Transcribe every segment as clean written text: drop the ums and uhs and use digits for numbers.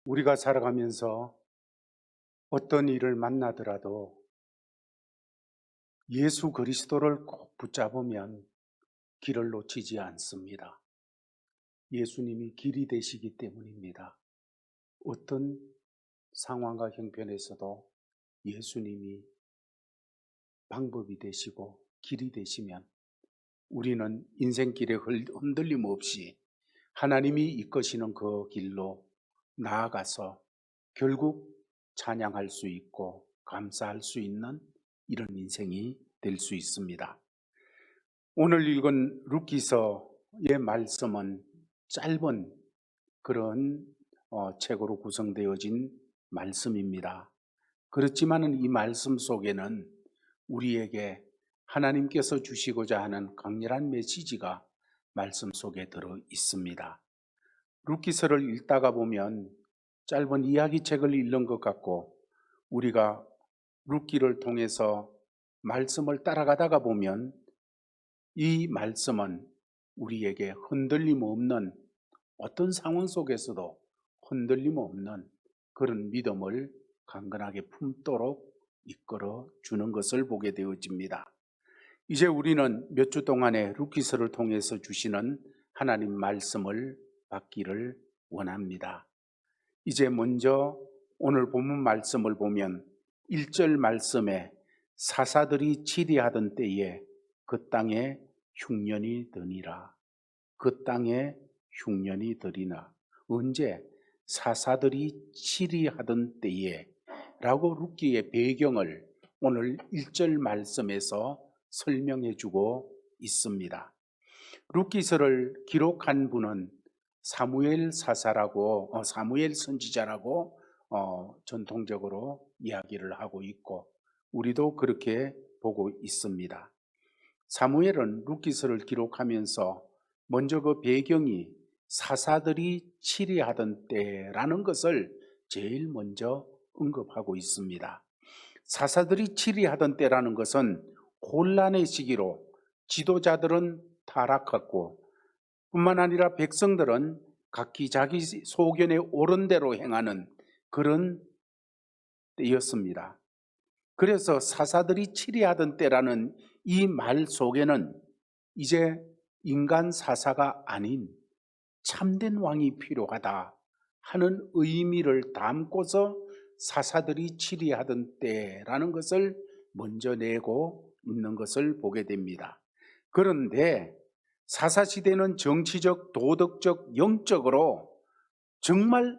우리가 살아가면서 어떤 일을 만나더라도 예수 그리스도를 꼭 붙잡으면 길을 놓치지 않습니다. 예수님이 길이 되시기 때문입니다. 어떤 상황과 형편에서도 예수님이 방법이 되시고 길이 되시면 우리는 인생길에 흔들림 없이 하나님이 이끄시는 그 길로 나아가서 결국 찬양할 수 있고 감사할 수 있는 이런 인생이 될 수 있습니다. 오늘 읽은 룻기서의 말씀은 짧은 그런 책으로 구성되어진 말씀입니다. 그렇지만 이 말씀 속에는 우리에게 하나님께서 주시고자 하는 강렬한 메시지가 말씀 속에 들어 있습니다. 룻기서를 읽다가 보면 짧은 이야기책을 읽는 것 같고, 우리가 룻기를 통해서 말씀을 따라가다가 보면 이 말씀은 우리에게 흔들림 없는, 어떤 상황 속에서도 흔들림 없는 그런 믿음을 강건하게 품도록 이끌어 주는 것을 보게 되어집니다. 이제 우리는 몇 주 동안의 룻기서를 통해서 주시는 하나님 말씀을 받기를 원합니다. 이제 먼저 오늘 본문 말씀을 보면 1절 말씀에 사사들이 치리하던 때에 그 땅에 흉년이 드니라. 그 땅에 흉년이 드리나. 언제? 사사들이 치리하던 때에 라고 룻기의 배경을 오늘 1절 말씀에서 설명해 주고 있습니다. 룻기서를 기록한 분은 사무엘 사사라고, 사무엘 선지자라고 전통적으로 이야기를 하고 있고, 우리도 그렇게 보고 있습니다. 사무엘은 룻기서를 기록하면서 먼저 그 배경이 사사들이 치리하던 때라는 것을 제일 먼저 언급하고 있습니다. 사사들이 치리하던 때라는 것은 혼란의 시기로 지도자들은 타락했고, 뿐만 아니라 백성들은 각기 자기 소견에 옳은 대로 행하는 그런 때였습니다. 그래서 사사들이 치리하던 때라는 이 말 속에는 이제 인간 사사가 아닌 참된 왕이 필요하다 하는 의미를 담고서 사사들이 치리하던 때라는 것을 먼저 내고 있는 것을 보게 됩니다. 그런데 사사시대는 정치적, 도덕적, 영적으로 정말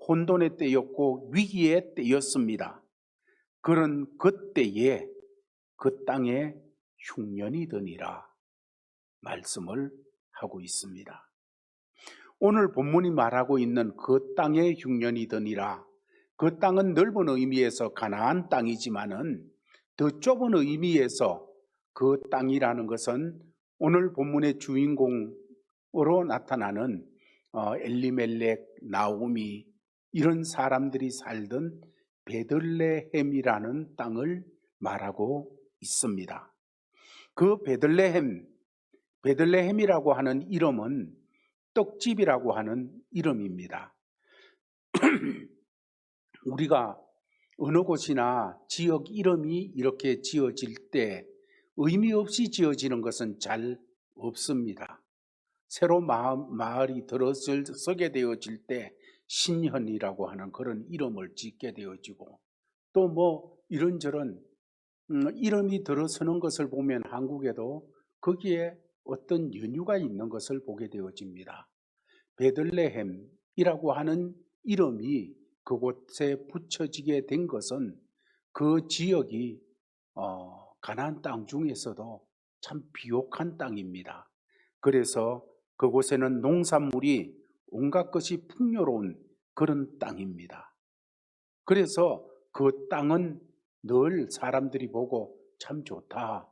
혼돈의 때였고 위기의 때였습니다. 그런 그때에 그 땅에 흉년이 드니라 말씀을 하고 있습니다. 오늘 본문이 말하고 있는 그 땅에 흉년이 드니라, 그 땅은 넓은 의미에서 가나안 땅이지만은 더 좁은 의미에서 그 땅이라는 것은 오늘 본문의 주인공으로 나타나는 엘리멜렉, 나오미 이런 사람들이 살던 베들레헴이라는 땅을 말하고 있습니다. 그 베들레헴이라고 하는 이름은 떡집이라고 하는 이름입니다. 우리가 어느 곳이나 지역 이름이 이렇게 지어질 때 의미 없이 지어지는 것은 잘 없습니다. 새로 마을이 들어서게 되어질 때 신현이라고 하는 그런 이름을 짓게 되어지고, 또 뭐 이런저런 이름이 들어서는 것을 보면 한국에도 거기에 어떤 연유가 있는 것을 보게 되어집니다. 베들레헴이라고 하는 이름이 그곳에 붙여지게 된 것은 그 지역이 가나안 땅 중에서도 참 비옥한 땅입니다. 그래서 그곳에는 농산물이 온갖 것이 풍요로운 그런 땅입니다. 그래서 그 땅은 늘 사람들이 보고 참 좋다,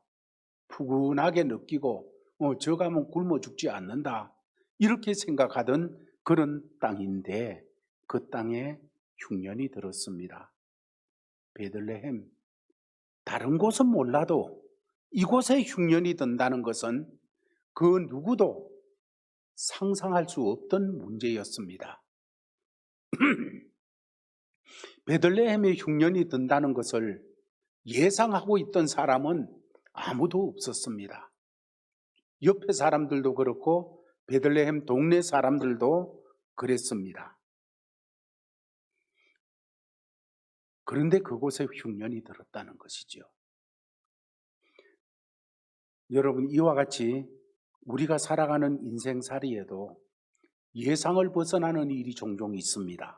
푸근하게 느끼고 저 가면 굶어 죽지 않는다 이렇게 생각하던 그런 땅인데, 그 땅에 흉년이 들었습니다. 베들레헴, 다른 곳은 몰라도 이곳에 흉년이 든다는 것은 그 누구도 상상할 수 없던 문제였습니다. 베들레헴에 흉년이 든다는 것을 예상하고 있던 사람은 아무도 없었습니다. 옆에 사람들도 그렇고 베들레헴 동네 사람들도 그랬습니다. 그런데 그곳에 흉년이 들었다는 것이죠. 여러분, 이와 같이 우리가 살아가는 인생살이에도 예상을 벗어나는 일이 종종 있습니다.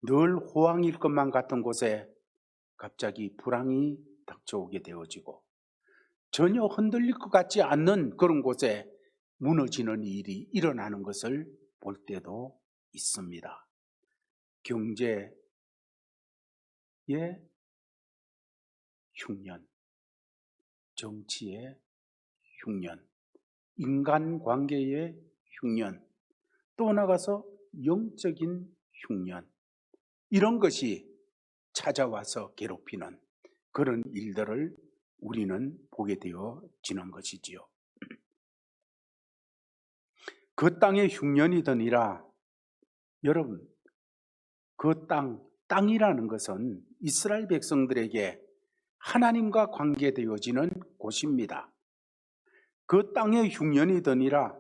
늘 호황일 것만 같은 곳에 갑자기 불황이 닥쳐오게 되어지고, 전혀 흔들릴 것 같지 않는 그런 곳에 무너지는 일이 일어나는 것을 볼 때도 있습니다. 경제의 흉년, 정치의 흉년, 인간관계의 흉년, 또 나가서 영적인 흉년, 이런 것이 찾아와서 괴롭히는 그런 일들을 우리는 보게 되어지는 것이지요. 그 땅에 흉년이 드니라. 여러분, 그 땅이라는 것은 이스라엘 백성들에게 하나님과 관계되어지는 곳입니다. 그 땅에 흉년이 드니라.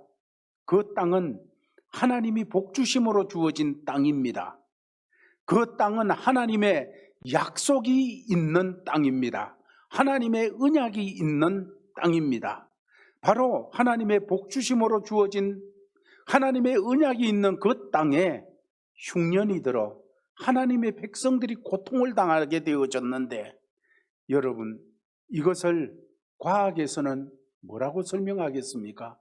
그 땅은 하나님이 복주심으로 주어진 땅입니다. 그 땅은 하나님의 약속이 있는 땅입니다. 하나님의 언약이 있는 땅입니다. 바로 하나님의 복주심으로 주어진 하나님의 언약이 있는 그 땅에 흉년이 들어 하나님의 백성들이 고통을 당하게 되어졌는데, 여러분, 이것을 과학에서는 뭐라고 설명하겠습니까?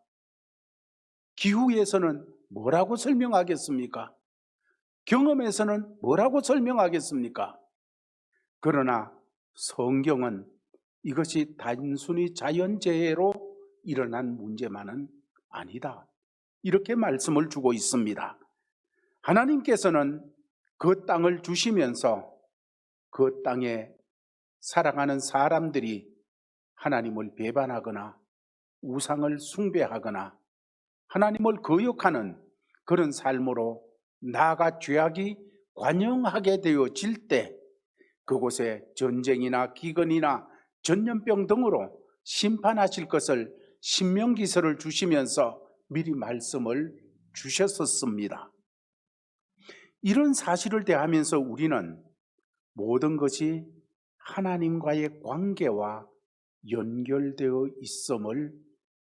기후에서는 뭐라고 설명하겠습니까? 경험에서는 뭐라고 설명하겠습니까? 그러나 성경은 이것이 단순히 자연재해로 일어난 문제만은 아니다, 이렇게 말씀을 주고 있습니다. 하나님께서는 그 땅을 주시면서 그 땅에 살아가는 사람들이 하나님을 배반하거나 우상을 숭배하거나 하나님을 거역하는 그런 삶으로 나아가 죄악이 관영하게 되어질 때, 그곳에 전쟁이나 기근이나 전염병 등으로 심판하실 것을 신명기서를 주시면서 미리 말씀을 주셨었습니다. 이런 사실을 대하면서 우리는 모든 것이 하나님과의 관계와 연결되어 있음을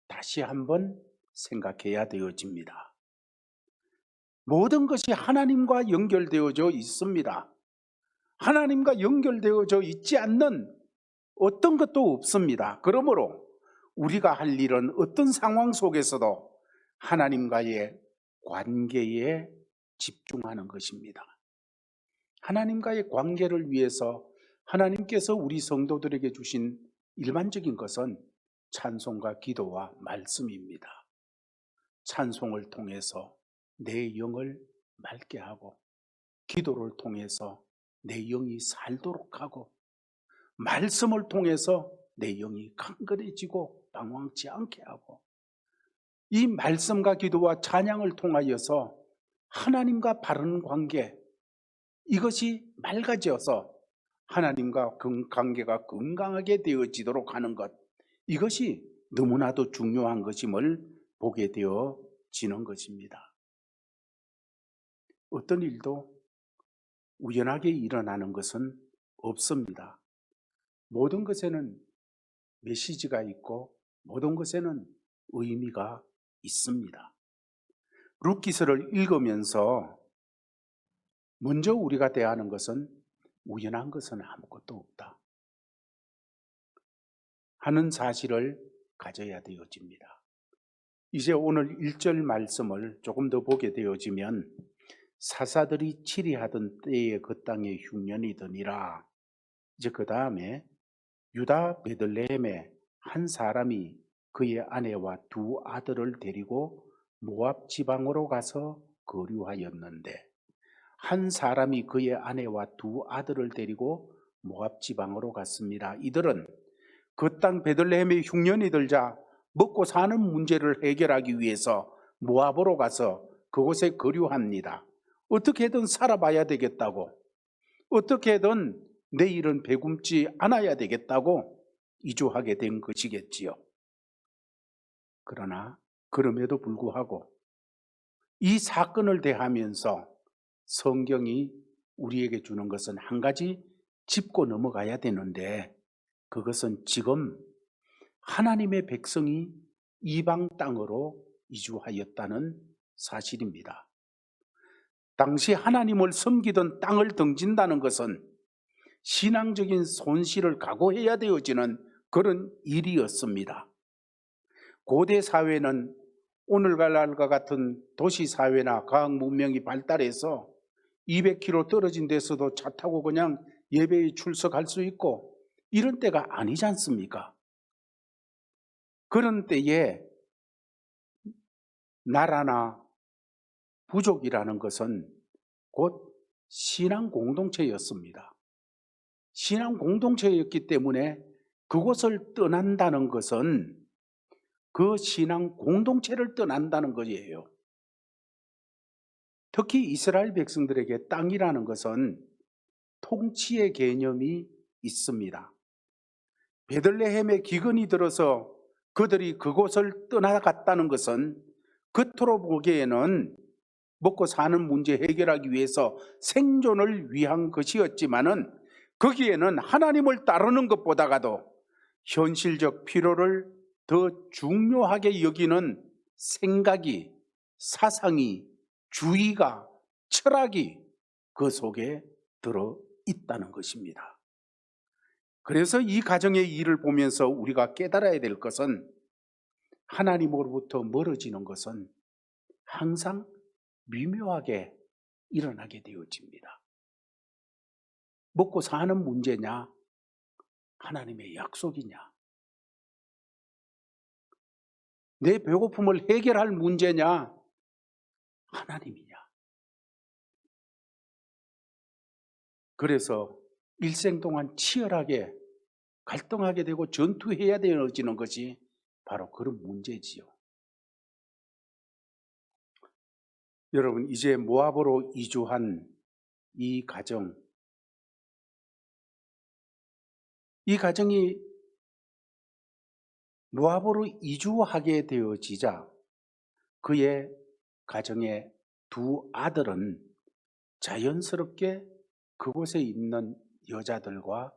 다시 한번 생각해야 되어집니다. 모든 것이 하나님과 연결되어져 있습니다. 하나님과 연결되어져 있지 않는 어떤 것도 없습니다. 그러므로 우리가 할 일은 어떤 상황 속에서도 하나님과의 관계에 집중하는 것입니다. 하나님과의 관계를 위해서 하나님께서 우리 성도들에게 주신 일반적인 것은 찬송과 기도와 말씀입니다. 찬송을 통해서 내 영을 맑게 하고, 기도를 통해서 내 영이 살도록 하고, 말씀을 통해서 내 영이 강건해지고 방황치 않게 하고, 이 말씀과 기도와 찬양을 통하여서 하나님과 바른 관계, 이것이 맑아져서 하나님과 관계가 건강하게 되어지도록 하는 것, 이것이 너무나도 중요한 것임을 보게 되어지는 것입니다. 어떤 일도 우연하게 일어나는 것은 없습니다. 모든 것에는 메시지가 있고 모든 것에는 의미가 있습니다. 룻기서를 읽으면서 먼저 우리가 대하는 것은 우연한 것은 아무것도 없다 하는 사실을 가져야 되어집니다. 이제 오늘 1절 말씀을 조금 더 보게 되어지면, 사사들이 치리하던 때에 그 땅에 흉년이 드니라. 이제 그 다음에 유다 베들레헴에 한 사람이 그의 아내와 두 아들을 데리고 모압 지방으로 가서 거류하였는데, 한 사람이 그의 아내와 두 아들을 데리고 모압 지방으로 갔습니다. 이들은 그 땅 베들레헴에 흉년이 들자 먹고 사는 문제를 해결하기 위해서 모압으로 가서 그곳에 거류합니다. 어떻게든 살아봐야 되겠다고. 어떻게든 내 일은 배굶지 않아야 되겠다고 이주하게 된 것이겠지요. 그러나 그럼에도 불구하고 이 사건을 대하면서 성경이 우리에게 주는 것은 한 가지 짚고 넘어가야 되는데, 그것은 지금 하나님의 백성이 이방 땅으로 이주하였다는 사실입니다. 당시 하나님을 섬기던 땅을 등진다는 것은 신앙적인 손실을 각오해야 되어지는 그런 일이었습니다. 고대 사회는 오늘날과 같은 도시 사회나 과학 문명이 발달해서 200km 떨어진 데서도 차 타고 그냥 예배에 출석할 수 있고 이런 때가 아니지 않습니까? 그런 때에 나라나 부족이라는 것은 곧 신앙 공동체였습니다. 신앙 공동체였기 때문에 그곳을 떠난다는 것은 그 신앙 공동체를 떠난다는 것이에요. 특히 이스라엘 백성들에게 땅이라는 것은 통치의 개념이 있습니다. 베들레헴에 기근이 들어서 그들이 그곳을 떠나갔다는 것은 겉으로 보기에는 먹고 사는 문제 해결하기 위해서 생존을 위한 것이었지만은 거기에는 하나님을 따르는 것보다가도 현실적 필요를 더 중요하게 여기는 생각이, 사상이, 주의가, 철학이 그 속에 들어 있다는 것입니다. 그래서 이 가정의 일을 보면서 우리가 깨달아야 될 것은 하나님으로부터 멀어지는 것은 항상 미묘하게 일어나게 되어집니다. 먹고 사는 문제냐, 하나님의 약속이냐, 내 배고픔을 해결할 문제냐, 하나님이냐. 그래서 일생 동안 치열하게 갈등하게 되고 전투해야 되어지는 것이 바로 그런 문제지요. 여러분, 이제 모압으로 이주한 이 가정이 모압으로 이주하게 되어지자 그의 가정의 두 아들은 자연스럽게 그곳에 있는 여자들과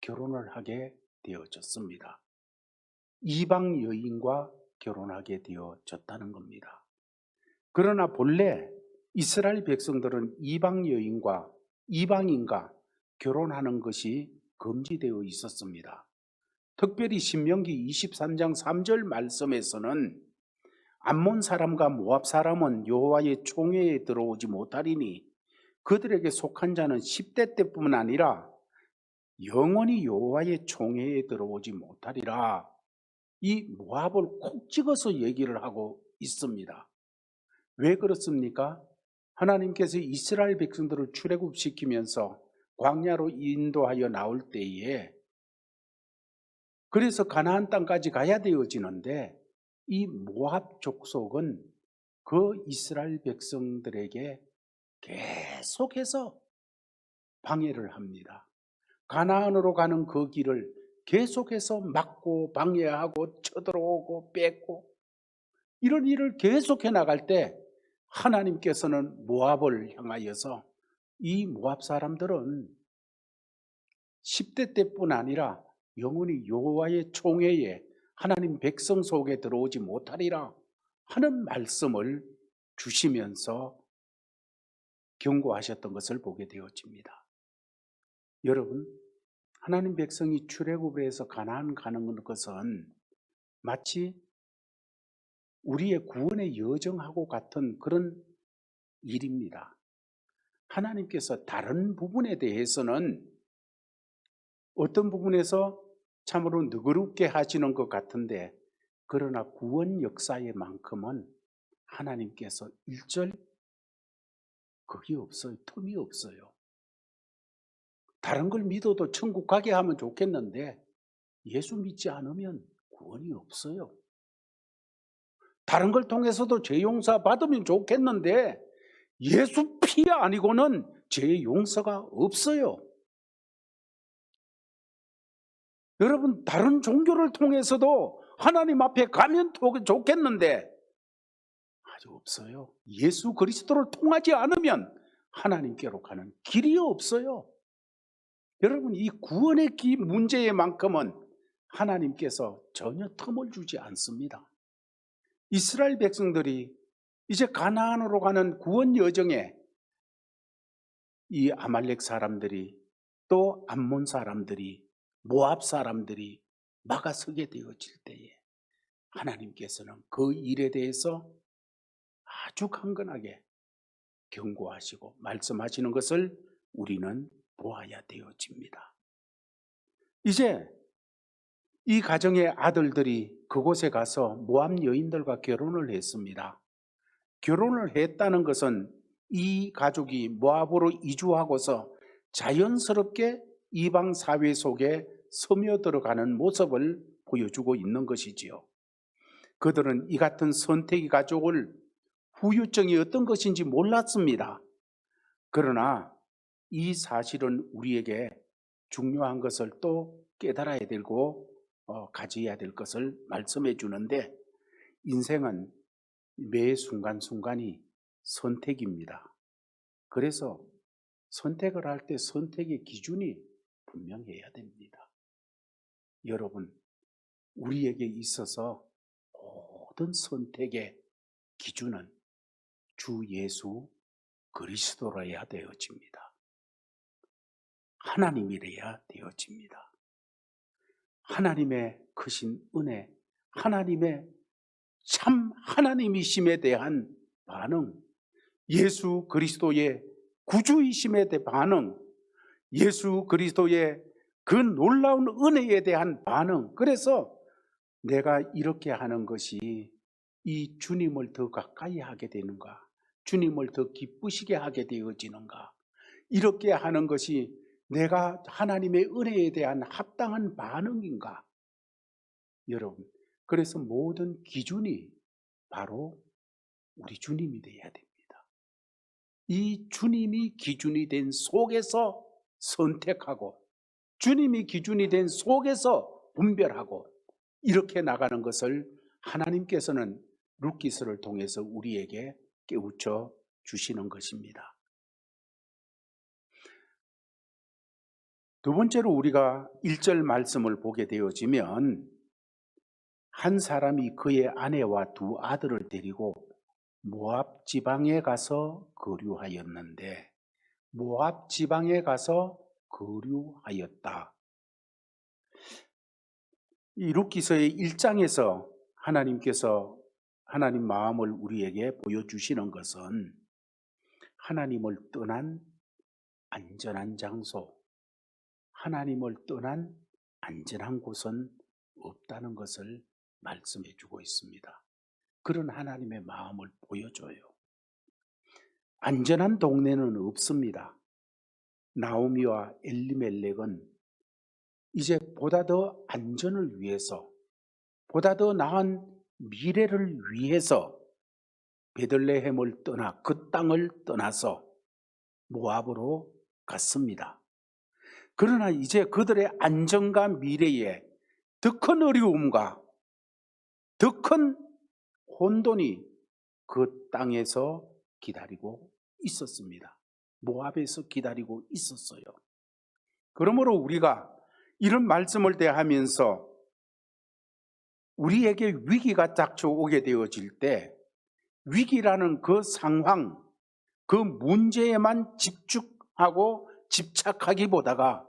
결혼을 하게 되어졌습니다. 이방 여인과 결혼하게 되어졌다는 겁니다. 그러나 본래 이스라엘 백성들은 이방 여인과 이방인과 결혼하는 것이 금지되어 있었습니다. 특별히 신명기 23장 3절 말씀에서는 암몬 사람과 모압 사람은 여호와의 총회에 들어오지 못하리니 그들에게 속한 자는 10대 때뿐만 아니라 영원히 여호와의 총회에 들어오지 못하리라. 이 모압을 콕 찍어서 얘기를 하고 있습니다. 왜 그렇습니까? 하나님께서 이스라엘 백성들을 출애굽시키면서 광야로 인도하여 나올 때에 그래서 가나안 땅까지 가야 되어지는데 이 모압 족속은 그 이스라엘 백성들에게 계속해서 방해를 합니다. 가나안으로 가는 그 길을 계속해서 막고 방해하고 쳐들어오고 뺏고 이런 일을 계속해 나갈 때 하나님께서는 모압을 향하여서 이 모압 사람들은 10대 때뿐 아니라 영원히 여호와의 총회에 하나님 백성 속에 들어오지 못하리라 하는 말씀을 주시면서 경고하셨던 것을 보게 되어집니다. 여러분, 하나님 백성이 출애굽을 해서 가나안 가는 것은 마치 우리의 구원의 여정하고 같은 그런 일입니다. 하나님께서 다른 부분에 대해서는 어떤 부분에서 참으로 너그럽게 하시는 것 같은데 그러나 구원 역사의 만큼은 하나님께서 일절 거기 없어요. 틈이 없어요. 다른 걸 믿어도 천국 가게 하면 좋겠는데 예수 믿지 않으면 구원이 없어요. 다른 걸 통해서도 죄 용서 받으면 좋겠는데 예수 피 아니고는 죄의 용서가 없어요. 여러분, 다른 종교를 통해서도 하나님 앞에 가면 좋겠는데 아주 없어요. 예수 그리스도를 통하지 않으면 하나님께로 가는 길이 없어요. 여러분, 이 구원의 문제에만큼은 하나님께서 전혀 틈을 주지 않습니다. 이스라엘 백성들이 이제 가나안으로 가는 구원 여정에 이 아말렉 사람들이, 또 암몬 사람들이, 모압 사람들이 막아서게 되어질 때에 하나님께서는 그 일에 대해서 아주 강건하게 경고하시고 말씀하시는 것을 우리는 보아야 되어집니다. 이제 이 가정의 아들들이 그곳에 가서 모압 여인들과 결혼을 했습니다. 결혼을 했다는 것은 이 가족이 모압으로 이주하고서 자연스럽게 이방 사회 속에 스며들어가는 모습을 보여주고 있는 것이지요. 그들은 이 같은 선택의 가족을 후유증이 어떤 것인지 몰랐습니다. 그러나 이 사실은 우리에게 중요한 것을 또 깨달아야 되고 가져야 될 것을 말씀해 주는데, 인생은 매 순간순간이 선택입니다. 그래서 선택을 할 때 선택의 기준이 분명해야 됩니다. 여러분, 우리에게 있어서 모든 선택의 기준은 주 예수 그리스도라야 되어집니다. 하나님이래야 되어집니다. 하나님의 크신 은혜, 하나님의 참 하나님이심에 대한 반응, 예수 그리스도의 구주이심에 대한 반응, 예수 그리스도의 그 놀라운 은혜에 대한 반응. 그래서 내가 이렇게 하는 것이 이 주님을 더 가까이 하게 되는가, 주님을 더 기쁘시게 하게 되어지는가, 이렇게 하는 것이 내가 하나님의 은혜에 대한 합당한 반응인가. 여러분, 그래서 모든 기준이 바로 우리 주님이 되어야 됩니다. 이 주님이 기준이 된 속에서 선택하고, 주님이 기준이 된 속에서 분별하고, 이렇게 나가는 것을 하나님께서는 룻기서를 통해서 우리에게 깨우쳐 주시는 것입니다. 두 번째로 우리가 1절 말씀을 보게 되어지면, 한 사람이 그의 아내와 두 아들을 데리고 모압 지방에 가서 거류하였는데, 모압 지방에 가서 거류하였다. 이 룻기서의 1장에서 하나님께서 하나님 마음을 우리에게 보여주시는 것은 하나님을 떠난 안전한 장소, 하나님을 떠난 안전한 곳은 없다는 것을 말씀해 주고 있습니다. 그런 하나님의 마음을 보여줘요. 안전한 동네는 없습니다. 나오미와 엘리멜렉은 이제 보다 더 안전을 위해서, 보다 더 나은 미래를 위해서 베들레헴을 떠나 그 땅을 떠나서 모압으로 갔습니다. 그러나 이제 그들의 안전과 미래에 더 큰 어려움과 더 큰 혼돈이 그 땅에서 기다리고 있었습니다. 모압에서 기다리고 있었어요. 그러므로 우리가 이런 말씀을 대하면서 우리에게 위기가 닥쳐오게 되어질 때 위기라는 그 상황, 그 문제에만 집중하고 집착하기보다가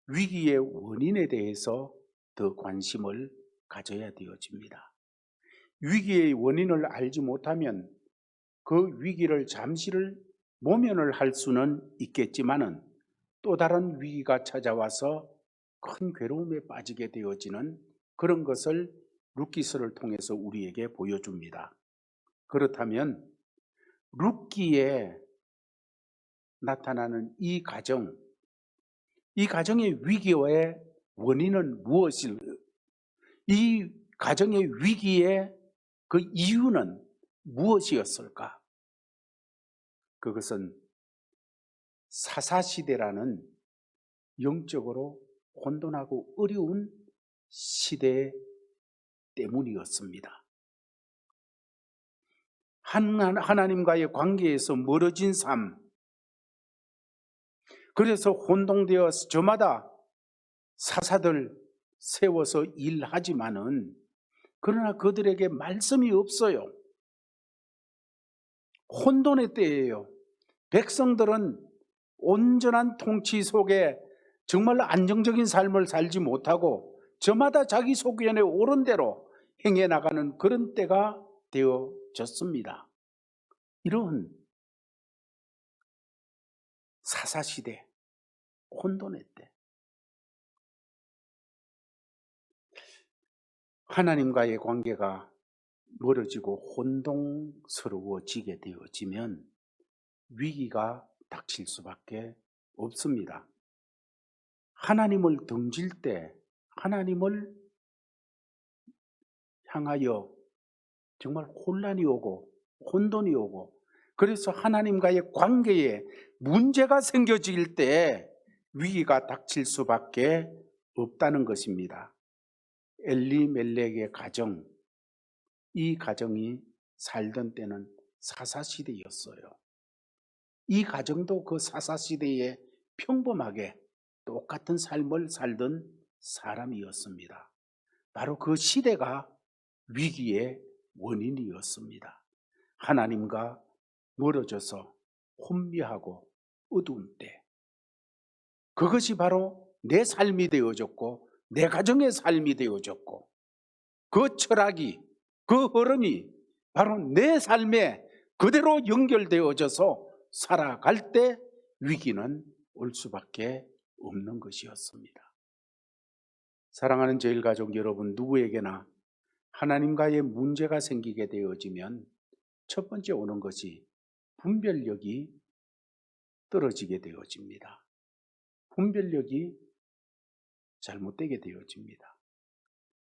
위기의 원인에 대해서 더 관심을 가져야 되어집니다. 위기의 원인을 알지 못하면 그 위기를 잠시를 모면을 할 수는 있겠지만은 또 다른 위기가 찾아와서 큰 괴로움에 빠지게 되어지는 그런 것을 룻기서를 통해서 우리에게 보여줍니다. 그렇다면 룻기에 나타나는 이 가정의 위기의 원인은 무엇일까요? 이 가정의 위기의 그 이유는 무엇이었을까? 그것은 사사시대라는 영적으로 혼돈하고 어려운 시대 때문이었습니다. 하나님과의 관계에서 멀어진 삶, 그래서 혼동되어 저마다 사사들 세워서 일하지만은 그러나 그들에게 말씀이 없어요. 혼돈의 때예요. 백성들은 온전한 통치 속에 정말 안정적인 삶을 살지 못하고 저마다 자기 소견에 옳은 대로 행해 나가는 그런 때가 되어졌습니다. 이런 사사시대, 혼돈의 때, 하나님과의 관계가 멀어지고 혼동스러워지게 되어지면 위기가 닥칠 수밖에 없습니다. 하나님을 등질 때 하나님을 향하여 정말 혼란이 오고 혼돈이 오고, 그래서 하나님과의 관계에 문제가 생겨질 때 위기가 닥칠 수밖에 없다는 것입니다. 엘리멜렉의 가정, 이 가정이 살던 때는 사사시대였어요. 이 가정도 그 사사시대에 평범하게 똑같은 삶을 살던 사람이었습니다. 바로 그 시대가 위기의 원인이었습니다. 하나님과 멀어져서 혼미하고 어두운 때, 그것이 바로 내 삶이 되어졌고 내 가정의 삶이 되어졌고, 그 철학이, 그 흐름이 바로 내 삶에 그대로 연결되어져서 살아갈 때 위기는 올 수밖에 없는 것이었습니다. 사랑하는 제일가족 여러분, 누구에게나 하나님과의 문제가 생기게 되어지면 첫 번째 오는 것이 분별력이 떨어지게 되어집니다. 분별력이 잘못되게 되어집니다.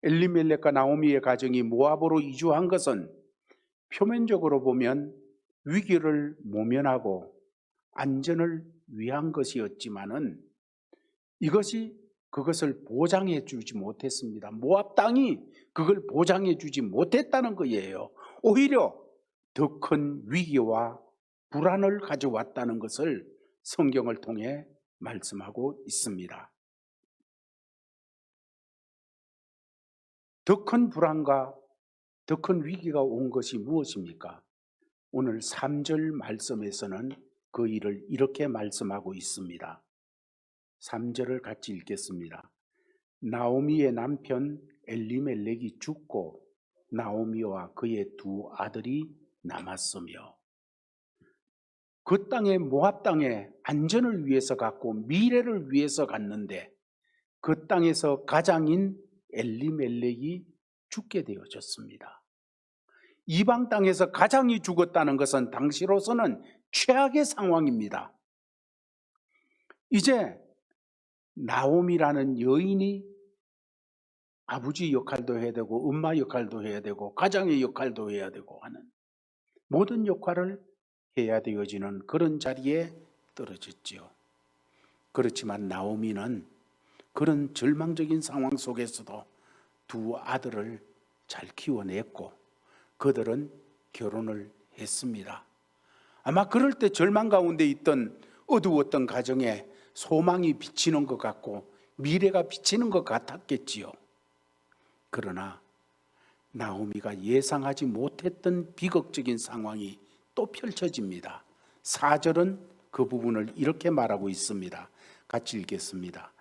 엘리멜렉과 나오미의 가정이 모압으로 이주한 것은 표면적으로 보면 위기를 모면하고 안전을 위한 것이었지만은 이것이 그것을 보장해 주지 못했습니다. 모압 땅이 그걸 보장해 주지 못했다는 거예요. 오히려 더 큰 위기와 불안을 가져왔다는 것을 성경을 통해 말씀하고 있습니다. 더 큰 불안과 더 큰 위기가 온 것이 무엇입니까? 오늘 3절 말씀에서는 그 일을 이렇게 말씀하고 있습니다. 3절을 같이 읽겠습니다. 나오미의 남편 엘리멜렉이 죽고 나오미와 그의 두 아들이 남았으며, 그 땅에 모압 땅에 안전을 위해서 갔고 미래를 위해서 갔는데 그 땅에서 가장인 엘리멜렉이 죽게 되어졌습니다. 이방 땅에서 가장이 죽었다는 것은 당시로서는 최악의 상황입니다. 이제 나오미라는 여인이 아버지 역할도 해야 되고 엄마 역할도 해야 되고 가장의 역할도 해야 되고 하는 모든 역할을 해야 되어지는 그런 자리에 떨어졌지요. 그렇지만 나오미는 그런 절망적인 상황 속에서도 두 아들을 잘 키워냈고 그들은 결혼을 했습니다. 아마 그럴 때 절망 가운데 있던 어두웠던 가정에 소망이 비치는 것 같고 미래가 비치는 것 같았겠지요. 그러나 나오미가 예상하지 못했던 비극적인 상황이 또 펼쳐집니다. 4절은 그 부분을 이렇게 말하고 있습니다. 같이 읽겠습니다.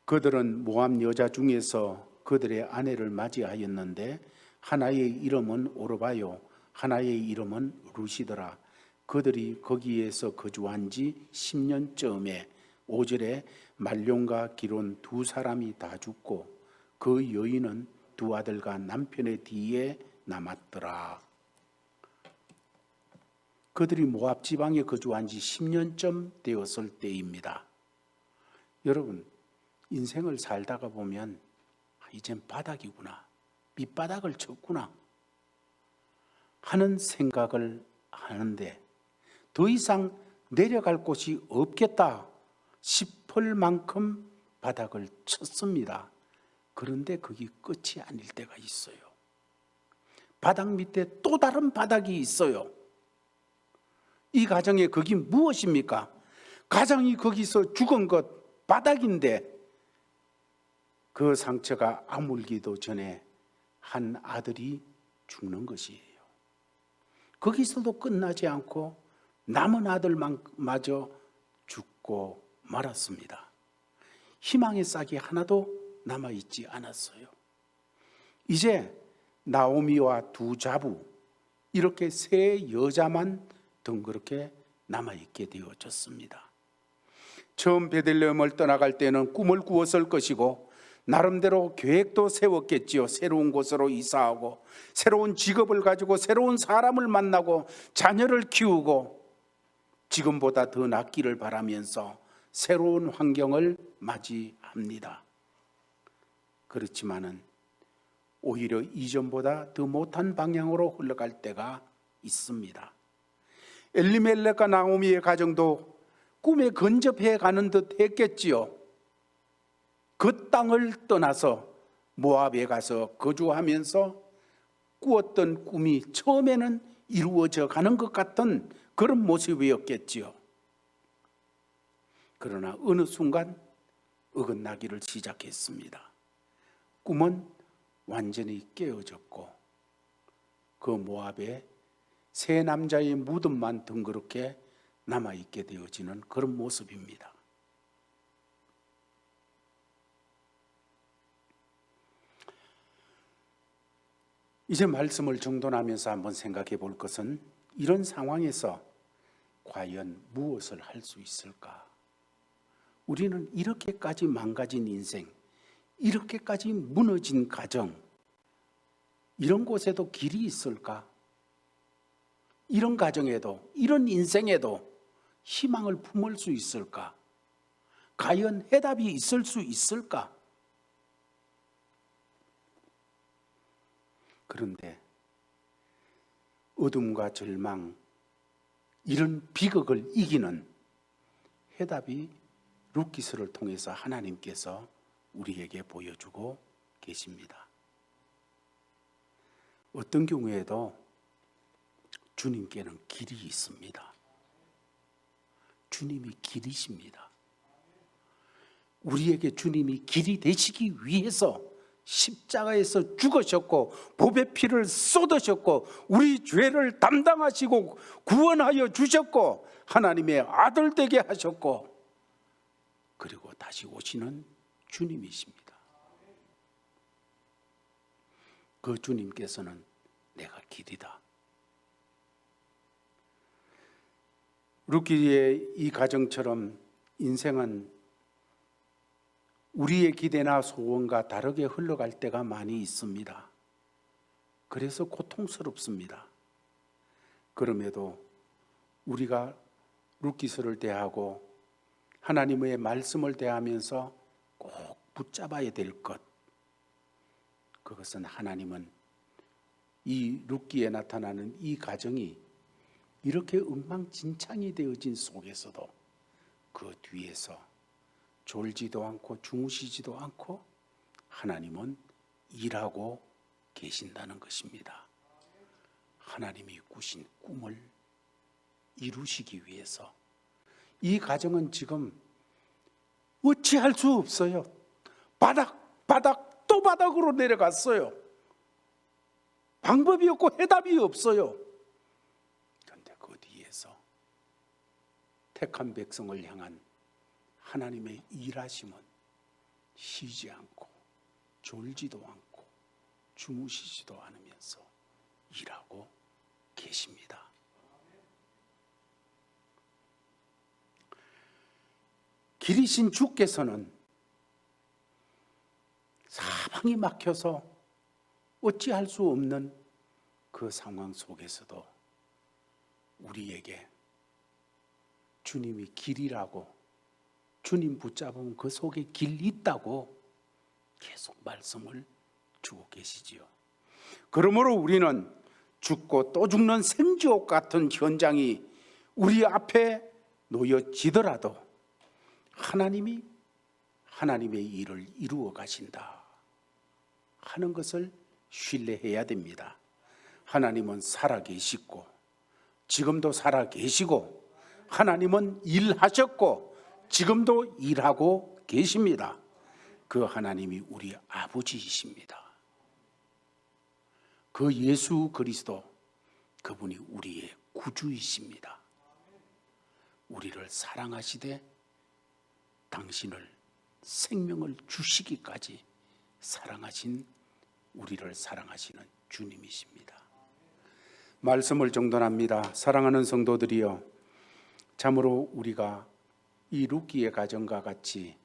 그들은 모압 여자 중에서 그들의 아내를 맞이하였는데 하나의 이름은 오르바요 하나의 이름은 루시더라. 그들이 거기에서 거주한 지 10년쯤에 5절에 말론과 기론 두 사람이 다 죽고 그 여인은 두 아들과 남편의 뒤에 남았더라. 그들이 모압 지방에 거주한 지 10년쯤 되었을 때입니다. 여러분, 인생을 살다가 보면 이젠 바닥이구나, 밑바닥을 쳤구나 하는 생각을 하는데 더 이상 내려갈 곳이 없겠다 싶을 만큼 바닥을 쳤습니다. 그런데 그게 끝이 아닐 때가 있어요. 바닥 밑에 또 다른 바닥이 있어요. 이 가정의 그게 무엇입니까? 가정이 거기서 죽은 것 바닥인데 그 상처가 아물기도 전에 한 아들이 죽는 것이에요. 거기서도 끝나지 않고 남은 아들마저 죽고 말았습니다. 희망의 싹이 하나도 남아있지 않았어요. 이제 나오미와 두 자부 이렇게 세 여자만 덩그렇게 남아있게 되어졌습니다. 처음 베들레헴을 떠나갈 때는 꿈을 꾸었을 것이고 나름대로 계획도 세웠겠지요. 새로운 곳으로 이사하고 새로운 직업을 가지고 새로운 사람을 만나고 자녀를 키우고 지금보다 더 낫기를 바라면서 새로운 환경을 맞이합니다. 그렇지만은 오히려 이전보다 더 못한 방향으로 흘러갈 때가 있습니다. 엘리멜렉과 나오미의 가정도 꿈에 근접해 가는 듯 했겠지요. 그 땅을 떠나서 모압에 가서 거주하면서 꾸었던 꿈이 처음에는 이루어져 가는 것 같은 그런 모습이었겠지요. 그러나 어느 순간 어긋나기를 시작했습니다. 꿈은 완전히 깨어졌고 그 모압에 세 남자의 무덤만 덩그렇게 남아있게 되어지는 그런 모습입니다. 이제 말씀을 정돈하면서 한번 생각해 볼 것은 이런 상황에서 과연 무엇을 할 수 있을까? 우리는 이렇게까지 망가진 인생, 이렇게까지 무너진 가정, 이런 곳에도 길이 있을까? 이런 가정에도, 이런 인생에도 희망을 품을 수 있을까? 과연 해답이 있을 수 있을까? 그런데 어둠과 절망, 이런 비극을 이기는 해답이 룻기서를 통해서 하나님께서 우리에게 보여주고 계십니다. 어떤 경우에도 주님께는 길이 있습니다. 주님이 길이십니다. 우리에게 주님이 길이 되시기 위해서 십자가에서 죽으셨고 보배 피를 쏟으셨고 우리 죄를 담당하시고 구원하여 주셨고 하나님의 아들 되게 하셨고 그리고 다시 오시는 주님이십니다. 그 주님께서는 내가 길이다. 룻기의 이 가정처럼 인생은 우리의 기대나 소원과 다르게 흘러갈 때가 많이 있습니다. 그래서 고통스럽습니다. 그럼에도 우리가 룻기서를 대하고 하나님의 말씀을 대하면서 꼭 붙잡아야 될 것, 그것은 하나님은 이 룻기에 나타나는 이 가정이 이렇게 엉망진창이 되어진 속에서도 그 뒤에서 졸지도 않고 주무시지도 않고 하나님은 일하고 계신다는 것입니다. 하나님이 꾸신 꿈을 이루시기 위해서 이 가정은 지금 어찌할 수 없어요. 바닥 또 바닥으로 내려갔어요. 방법이 없고 해답이 없어요. 그런데 그 뒤에서 택한 백성을 향한 하나님의 일하심은 쉬지 않고 졸지도 않고 주무시지도 않으면서 일하고 계십니다. 길이신 주께서는 사방이 막혀서 어찌할 수 없는 그 상황 속에서도 우리에게 주님이 길이라고, 주님 붙잡으면 그 속에 길이 있다고 계속 말씀을 주고 계시지요. 그러므로 우리는 죽고 또 죽는 생지옥 같은 현장이 우리 앞에 놓여지더라도 하나님이 하나님의 일을 이루어 가신다 하는 것을 신뢰해야 됩니다. 하나님은 살아계시고 지금도 살아계시고 하나님은 일하셨고 지금도 일하고 계십니다. 그 하나님이 우리 아버지이십니다. 그 예수 그리스도, 그분이 우리의 구주이십니다. 우리를 사랑하시되 당신을 생명을 주시기까지 사랑하신, 우리를 사랑하시는 주님이십니다. 말씀을 정돈합니다. 사랑하는 성도들이여, 참으로 우리가 이 룻기의 가정과 같이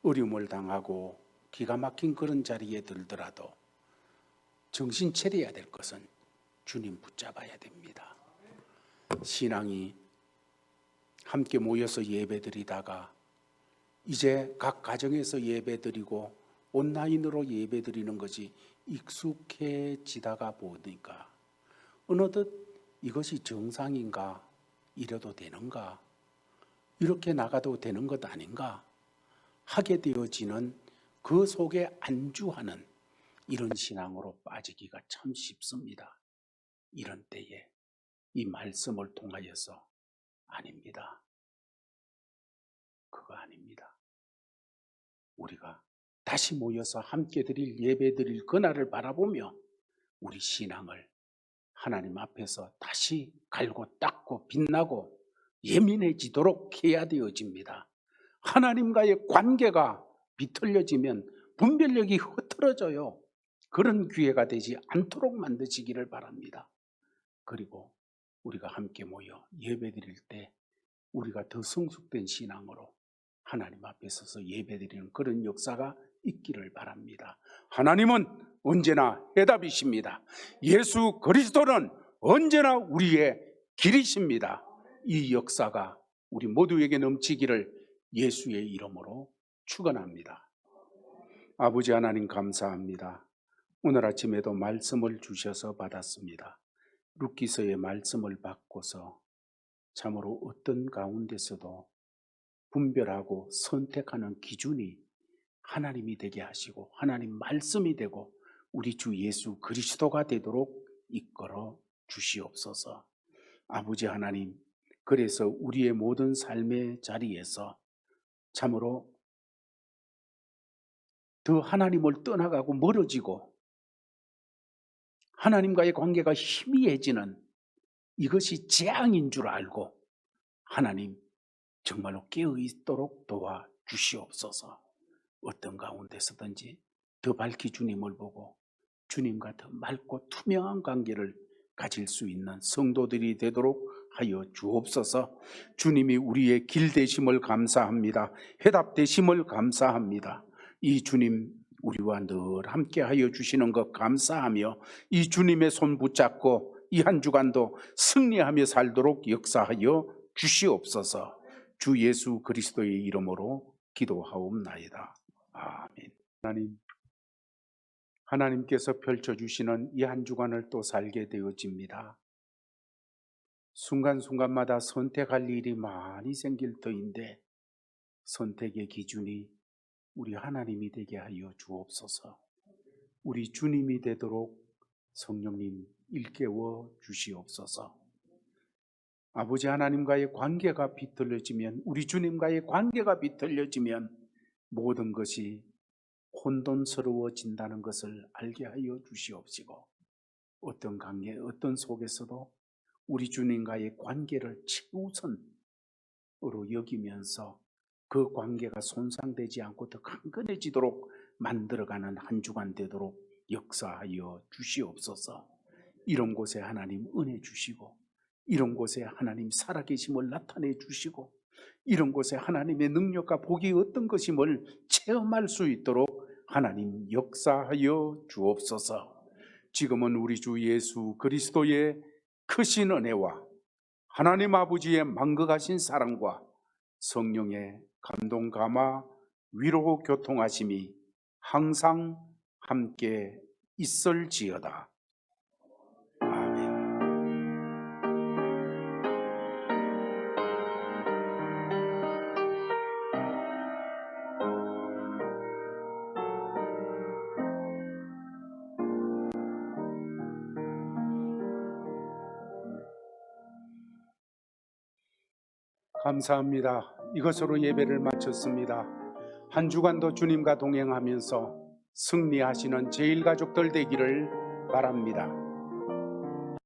어려움을 당하고 기가 막힌 그런 자리에 들더라도 정신 차려야 될 것은 주님 붙잡아야 됩니다. 신앙이 함께 모여서 예배드리다가 이제 각 가정에서 예배드리고 온라인으로 예배드리는 것이 익숙해지다가 보니까 어느덧 이것이 정상인가, 이래도 되는가, 이렇게 나가도 되는 것 아닌가 하게 되어지는, 그 속에 안주하는 이런 신앙으로 빠지기가 참 쉽습니다. 이런 때에 이 말씀을 통하여서 아닙니다. 그거 아닙니다. 우리가 다시 모여서 함께 드릴 예배 드릴 그날을 바라보며 우리 신앙을 하나님 앞에서 다시 갈고 닦고 빛나고 예민해지도록 해야 되어집니다. 하나님과의 관계가 비틀려지면 분별력이 흐트러져요. 그런 기회가 되지 않도록 만드시기를 바랍니다. 그리고 우리가 함께 모여 예배드릴 때 우리가 더 성숙된 신앙으로 하나님 앞에 서서 예배드리는 그런 역사가 있기를 바랍니다. 하나님은 언제나 해답이십니다. 예수 그리스도는 언제나 우리의 길이십니다. 이 역사가 우리 모두에게 넘치기를 예수의 이름으로 축원합니다. 아버지 하나님 감사합니다. 오늘 아침에도 말씀을 주셔서 받았습니다. 룻기서의 말씀을 받고서 참으로 어떤 가운데서도 분별하고 선택하는 기준이 하나님이 되게 하시고 하나님 말씀이 되고 우리 주 예수 그리스도가 되도록 이끌어 주시옵소서. 아버지 하나님, 그래서 우리의 모든 삶의 자리에서 참으로 더 하나님을 떠나가고 멀어지고 하나님과의 관계가 희미해지는 이것이 재앙인 줄 알고 하나님 정말로 깨어있도록 도와주시옵소서. 어떤 가운데서든지 더 밝히 주님을 보고 주님과 더 맑고 투명한 관계를 가질 수 있는 성도들이 되도록 하여 주옵소서. 주님이 우리의 길 되심을 감사합니다. 해답 되심을 감사합니다. 이 주님 우리와 늘 함께 하여 주시는 것 감사하며 이 주님의 손 붙잡고 이 한 주간도 승리하며 살도록 역사하여 주시옵소서. 주 예수 그리스도의 이름으로 기도하옵나이다. 아멘. 하나님께서 펼쳐주시는 이 한 주간을 또 살게 되어집니다. 순간순간마다 선택할 일이 많이 생길 터인데 선택의 기준이 우리 하나님이 되게 하여 주옵소서. 우리 주님이 되도록 성령님 일깨워 주시옵소서. 아버지 하나님과의 관계가 비틀어지면, 우리 주님과의 관계가 비틀어지면 모든 것이 혼돈스러워진다는 것을 알게 하여 주시옵시고, 어떤 관계, 어떤 속에서도 우리 주님과의 관계를 최우선으로 여기면서 그 관계가 손상되지 않고 더 강건해지도록 만들어가는 한 주간 되도록 역사하여 주시옵소서. 이런 곳에 하나님 은혜 주시고, 이런 곳에 하나님 살아계심을 나타내 주시고, 이런 곳에 하나님의 능력과 복이 어떤 것임을 체험할 수 있도록 하나님 역사하여 주옵소서. 지금은 우리 주 예수 그리스도의 크신 은혜와 하나님 아버지의 만극하신 사랑과 성령의 감동 감화 위로 교통하심이 항상 함께 있을지어다. 아멘. 감사합니다. 이것으로 예배를 마쳤습니다. 한 주간도 주님과 동행하면서 승리하시는 제일가족들 되기를 바랍니다.